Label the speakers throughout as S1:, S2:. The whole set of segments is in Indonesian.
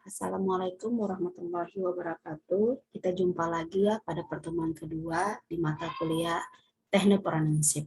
S1: Assalamualaikum warahmatullahi wabarakatuh. Kita jumpa lagi ya pada pertemuan kedua di mata kuliah Technopreneurship.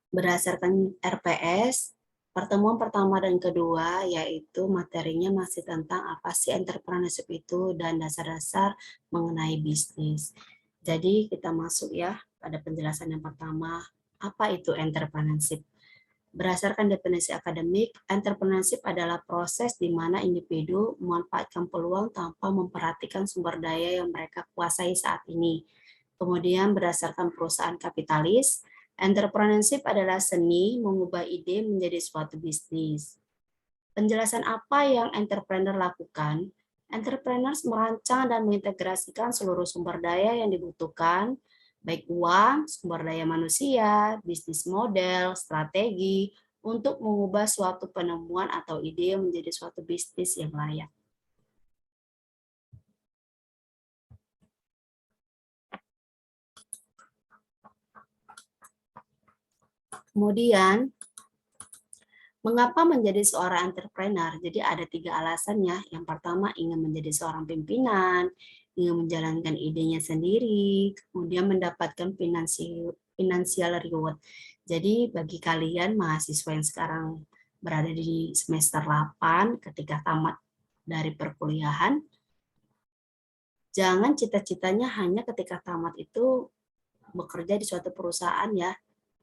S1: Berdasarkan RPS, pertemuan pertama dan kedua yaitu materinya masih tentang apa sih entrepreneurship itu dan dasar-dasar mengenai bisnis. Jadi kita masuk ya pada penjelasan yang pertama, apa itu entrepreneurship? Berdasarkan definisi akademik, entrepreneurship adalah proses di mana individu memanfaatkan peluang tanpa memperhatikan sumber daya yang mereka kuasai saat ini. Kemudian berdasarkan perusahaan kapitalis, entrepreneurship adalah seni mengubah ide menjadi suatu bisnis. Penjelasan apa yang entrepreneur lakukan? Entrepreneurs merancang dan mengintegrasikan seluruh sumber daya yang dibutuhkan, baik uang, sumber daya manusia, bisnis model, strategi, untuk mengubah suatu penemuan atau ide menjadi suatu bisnis yang layak. Kemudian, mengapa menjadi seorang entrepreneur? Jadi ada 3 alasannya. Yang pertama, ingin menjadi seorang pimpinan, ingin menjalankan idenya sendiri, kemudian mendapatkan financial reward. Jadi bagi kalian mahasiswa yang sekarang berada di semester 8 ketika tamat dari perkuliahan, jangan cita-citanya hanya ketika tamat itu bekerja di suatu perusahaan ya,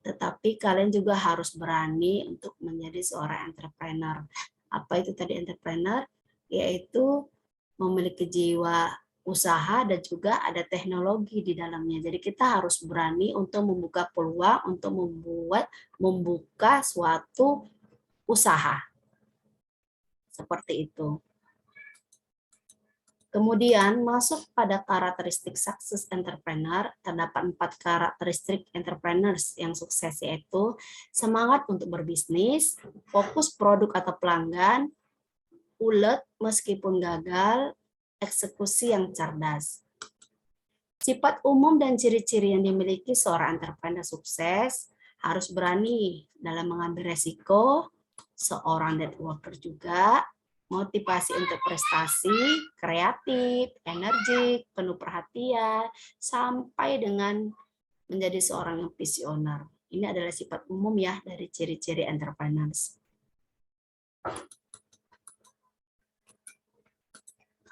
S1: tetapi kalian juga harus berani untuk menjadi seorang entrepreneur. Apa itu tadi entrepreneur? Yaitu memiliki jiwa usaha dan juga ada teknologi di dalamnya. Jadi kita harus berani untuk membuka peluang untuk membuka suatu usaha. Seperti itu. Kemudian masuk pada karakteristik sukses entrepreneur, terdapat 4 karakteristik entrepreneurs yang sukses, yaitu semangat untuk berbisnis, fokus produk atau pelanggan, ulet meskipun gagal, eksekusi yang cerdas. Sifat umum dan ciri-ciri yang dimiliki seorang entrepreneur sukses, harus berani dalam mengambil resiko, seorang networker juga, motivasi untuk prestasi, kreatif, energik, penuh perhatian, sampai dengan menjadi seorang yang visioner. Ini adalah sifat umum ya dari ciri-ciri entrepreneurs.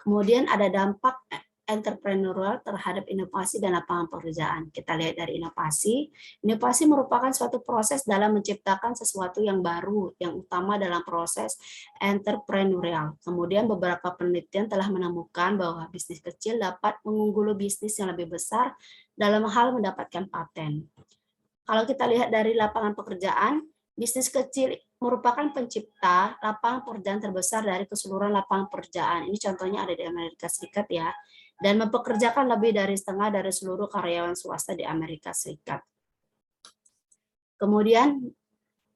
S1: Kemudian ada dampak entrepreneurial terhadap inovasi dan lapangan pekerjaan. Kita lihat dari inovasi. Inovasi merupakan suatu proses dalam menciptakan sesuatu yang baru, yang utama dalam proses entrepreneurial. Kemudian beberapa penelitian telah menemukan bahwa bisnis kecil dapat mengungguli bisnis yang lebih besar dalam hal mendapatkan paten. Kalau kita lihat dari lapangan pekerjaan, bisnis kecil merupakan pencipta lapangan pekerjaan terbesar dari keseluruhan lapangan pekerjaan. Ini contohnya ada di Amerika Serikat ya. Dan mempekerjakan lebih dari setengah dari seluruh karyawan swasta di Amerika Serikat. Kemudian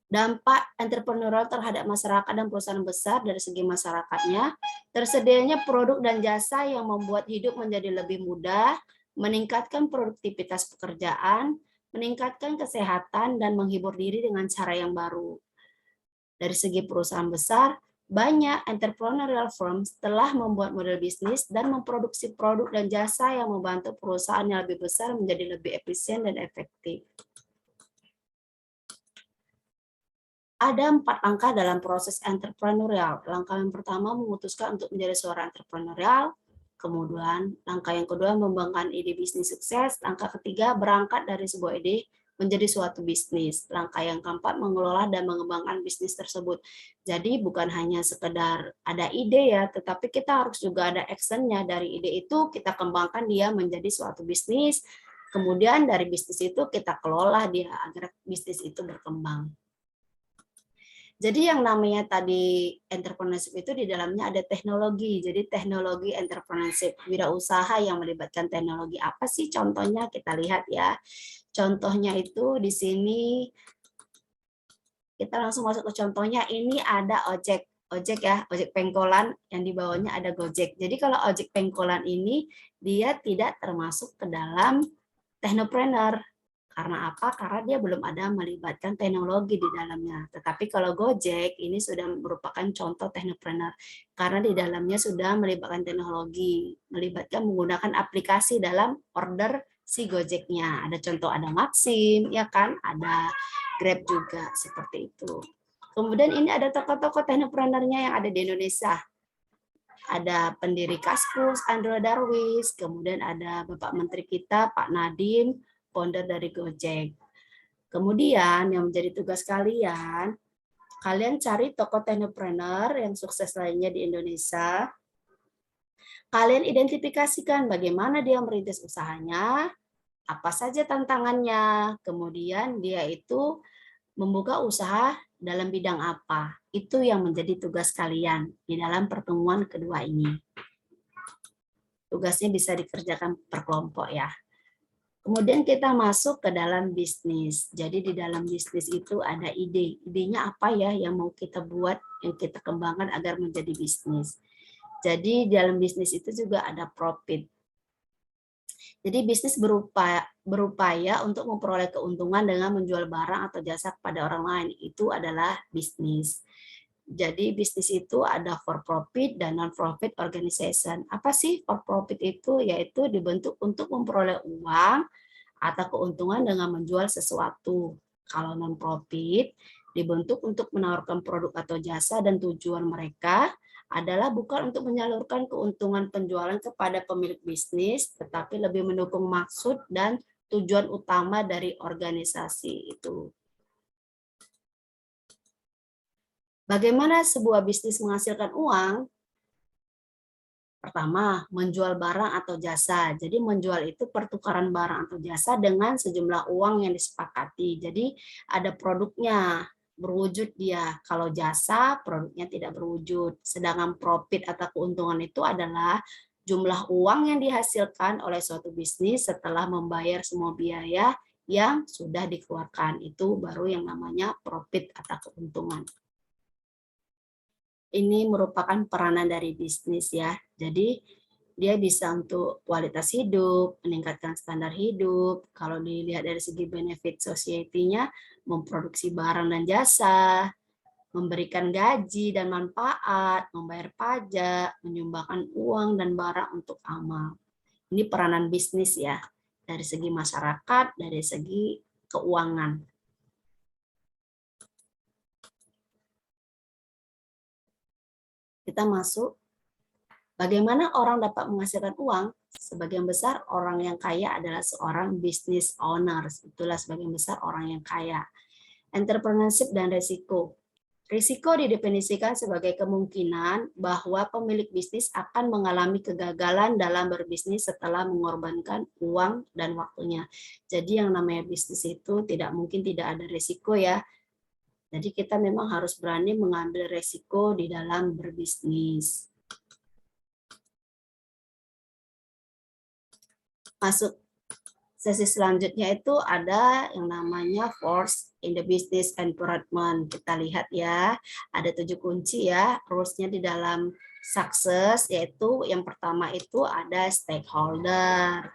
S1: dampak entrepreneurial terhadap masyarakat dan perusahaan besar dari segi masyarakatnya, tersedianya produk dan jasa yang membuat hidup menjadi lebih mudah, meningkatkan produktivitas pekerjaan, meningkatkan kesehatan, dan menghibur diri dengan cara yang baru. Dari segi perusahaan besar, banyak entrepreneurial firms telah membuat model bisnis dan memproduksi produk dan jasa yang membantu perusahaan yang lebih besar menjadi lebih efisien dan efektif. Ada 4 langkah dalam proses entrepreneurial. Langkah yang pertama memutuskan untuk menjadi seorang entrepreneurial. Kemudian langkah yang kedua mengembangkan ide bisnis sukses. Langkah ketiga berangkat dari sebuah ide menjadi suatu bisnis. Langkah yang keempat mengelola dan mengembangkan bisnis tersebut. Jadi bukan hanya sekedar ada ide ya, tetapi kita harus juga ada actionnya. Dari ide itu kita kembangkan dia menjadi suatu bisnis. Kemudian dari bisnis itu kita kelola dia agar bisnis itu berkembang. Jadi yang namanya tadi entrepreneurship itu di dalamnya ada teknologi. Jadi teknologi entrepreneurship, wirausaha yang melibatkan teknologi. Apa sih contohnya? Kita lihat ya. Contohnya itu di sini kita langsung masuk ke contohnya. Ini ada ojek ya, ojek pengkolan yang di bawahnya ada Gojek. Jadi kalau ojek pengkolan ini dia tidak termasuk ke dalam technopreneur Karena apa? Karena dia belum ada melibatkan teknologi di dalamnya. Tetapi kalau Gojek ini sudah merupakan contoh technopreneur karena di dalamnya sudah melibatkan teknologi, melibatkan menggunakan aplikasi dalam order si Gojeknya. Ada contoh, ada Maxim, ya kan? Ada Grab juga seperti itu. Kemudian ini ada tokoh-tokoh technopreneurnya yang ada di Indonesia. Ada pendiri Kaskus, Andro Darwis, kemudian ada Bapak Menteri kita, Pak Nadiem, founder dari Gojek. Kemudian yang menjadi tugas kalian, kalian cari tokoh technopreneur yang sukses lainnya di Indonesia. Kalian identifikasikan bagaimana dia merintis usahanya, apa saja tantangannya, kemudian dia itu membuka usaha dalam bidang apa. Itu yang menjadi tugas kalian di dalam pertemuan kedua ini. Tugasnya bisa dikerjakan per kelompok ya. Kemudian kita masuk ke dalam bisnis. Jadi di dalam bisnis itu ada ide. Idenya apa ya yang mau kita buat, yang kita kembangkan agar menjadi bisnis. Jadi di dalam bisnis itu juga ada profit. Jadi bisnis berupaya untuk memperoleh keuntungan dengan menjual barang atau jasa kepada orang lain. Itu adalah bisnis. Jadi bisnis itu ada for profit dan non profit organization. Apa sih for profit itu? Yaitu dibentuk untuk memperoleh uang atau keuntungan dengan menjual sesuatu. Kalau non profit dibentuk untuk menawarkan produk atau jasa dan tujuan mereka adalah bukan untuk menyalurkan keuntungan penjualan kepada pemilik bisnis, tetapi lebih mendukung maksud dan tujuan utama dari organisasi itu. Bagaimana sebuah bisnis menghasilkan uang? Pertama, menjual barang atau jasa. Jadi menjual itu pertukaran barang atau jasa dengan sejumlah uang yang disepakati. Jadi ada produknya, berwujud dia. Kalau jasa, produknya tidak berwujud. Sedangkan profit atau keuntungan itu adalah jumlah uang yang dihasilkan oleh suatu bisnis setelah membayar semua biaya yang sudah dikeluarkan. Itu baru yang namanya profit atau keuntungan. Ini merupakan peranan dari bisnis ya. Jadi dia bisa untuk kualitas hidup, meningkatkan standar hidup. Kalau dilihat dari segi benefit society-nya, memproduksi barang dan jasa, memberikan gaji dan manfaat, membayar pajak, menyumbangkan uang dan barang untuk amal. Ini peranan bisnis ya, dari segi masyarakat, dari segi keuangan. Kita masuk. Bagaimana orang dapat menghasilkan uang? Sebagian besar orang yang kaya adalah seorang business owner. Itulah sebagian besar orang yang kaya. Entrepreneurship dan risiko. Risiko didefinisikan sebagai kemungkinan bahwa pemilik bisnis akan mengalami kegagalan dalam berbisnis setelah mengorbankan uang dan waktunya. Jadi yang namanya bisnis itu tidak mungkin tidak ada risiko ya. Jadi kita memang harus berani mengambil risiko di dalam berbisnis. Masuk sesi selanjutnya itu ada yang namanya force in the business environment. Kita lihat ya, ada 7 kunci ya, rules-nya di dalam sukses, yaitu yang pertama itu ada stakeholder.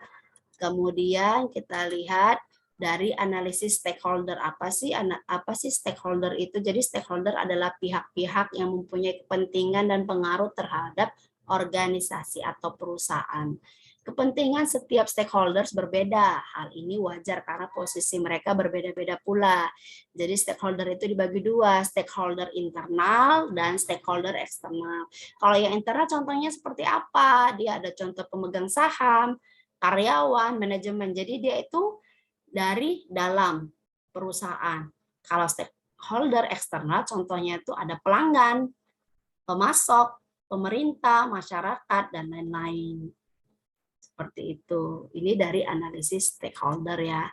S1: Kemudian kita lihat dari analisis stakeholder, apa sih stakeholder itu? Jadi stakeholder adalah pihak-pihak yang mempunyai kepentingan dan pengaruh terhadap organisasi atau perusahaan. Kepentingan setiap stakeholders berbeda. Hal ini wajar karena posisi mereka berbeda-beda pula. Jadi stakeholder itu dibagi dua, stakeholder internal dan stakeholder eksternal. Kalau yang internal contohnya seperti apa? Dia ada contoh pemegang saham, karyawan, manajemen. Jadi dia itu dari dalam perusahaan. Kalau stakeholder eksternal contohnya itu ada pelanggan, pemasok, pemerintah, masyarakat, dan lain-lain. Seperti itu. Ini dari analisis stakeholder ya.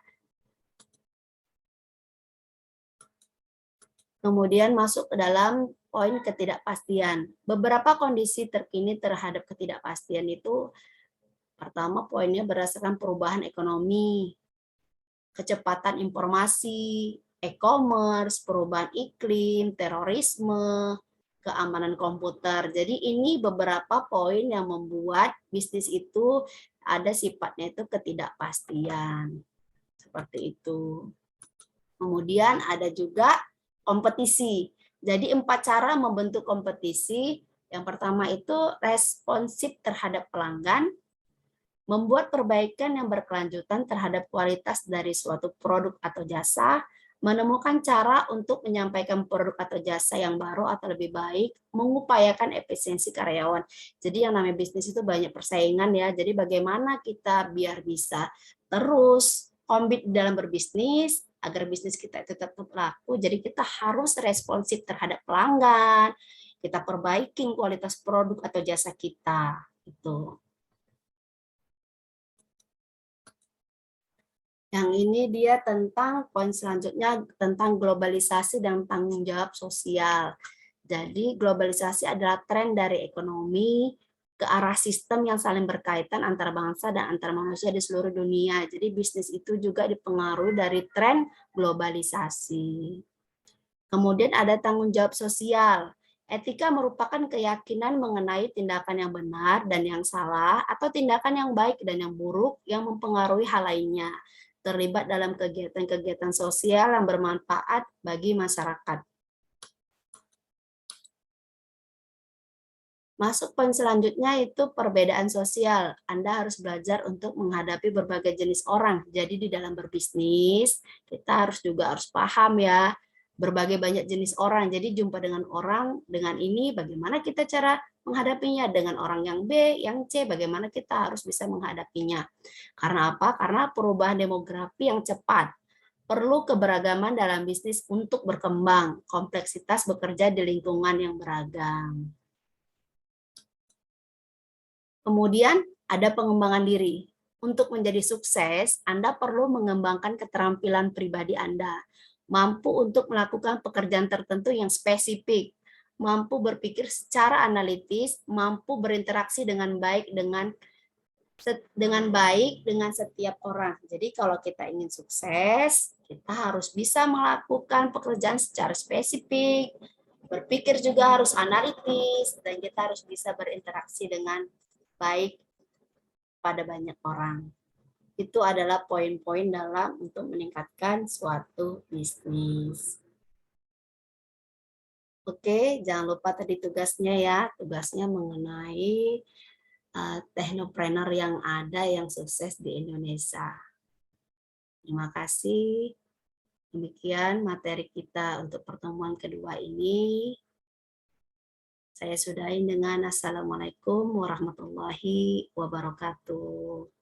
S1: Kemudian masuk ke dalam poin ketidakpastian. Beberapa kondisi terkini terhadap ketidakpastian itu, pertama poinnya berdasarkan perubahan ekonomi, kecepatan informasi, e-commerce, perubahan iklim, terorisme, keamanan komputer. Jadi ini beberapa poin yang membuat bisnis itu ada sifatnya itu ketidakpastian. seperti itu. Kemudian ada juga kompetisi. Jadi 4 cara membentuk kompetisi. Yang pertama itu responsif terhadap pelanggan, membuat perbaikan yang berkelanjutan terhadap kualitas dari suatu produk atau jasa, menemukan cara untuk menyampaikan produk atau jasa yang baru atau lebih baik, mengupayakan efisiensi karyawan. Jadi yang namanya bisnis itu banyak persaingan ya. Jadi bagaimana kita biar bisa terus kompet dalam berbisnis, agar bisnis kita itu tetap laku. Jadi kita harus responsif terhadap pelanggan, kita perbaiki kualitas produk atau jasa kita. Gitu. Yang ini dia tentang poin selanjutnya tentang globalisasi dan tanggung jawab sosial. Jadi globalisasi adalah tren dari ekonomi ke arah sistem yang saling berkaitan antara bangsa dan antar manusia di seluruh dunia. Jadi bisnis itu juga dipengaruhi dari tren globalisasi. Kemudian ada tanggung jawab sosial. Etika merupakan keyakinan mengenai tindakan yang benar dan yang salah atau tindakan yang baik dan yang buruk yang mempengaruhi hal lainnya, terlibat dalam kegiatan-kegiatan sosial yang bermanfaat bagi masyarakat. Masuk poin selanjutnya itu perbedaan sosial. Anda harus belajar untuk menghadapi berbagai jenis orang. Jadi di dalam berbisnis, kita harus paham ya, berbagai banyak jenis orang. Jadi jumpa dengan orang dengan ini, bagaimana kita cara menghadapinya. Dengan orang yang B, yang C, bagaimana kita harus bisa menghadapinya. Karena apa? Karena perubahan demografi yang cepat. Perlu keberagaman dalam bisnis untuk berkembang. Kompleksitas bekerja di lingkungan yang beragam. Kemudian ada pengembangan diri. Untuk menjadi sukses, Anda perlu mengembangkan keterampilan pribadi Anda. Mampu untuk melakukan pekerjaan tertentu yang spesifik. Mampu berpikir secara analitis, mampu berinteraksi dengan baik dengan setiap orang. Jadi kalau kita ingin sukses, kita harus bisa melakukan pekerjaan secara spesifik, berpikir juga harus analitis, dan kita harus bisa berinteraksi dengan baik pada banyak orang. Itu adalah poin-poin dalam untuk meningkatkan suatu bisnis. Oke, jangan lupa tadi tugasnya ya. Tugasnya mengenai teknopreneur yang ada yang sukses di Indonesia. Terima kasih. Demikian materi kita untuk pertemuan kedua ini. Saya sudahi dengan Assalamualaikum warahmatullahi wabarakatuh.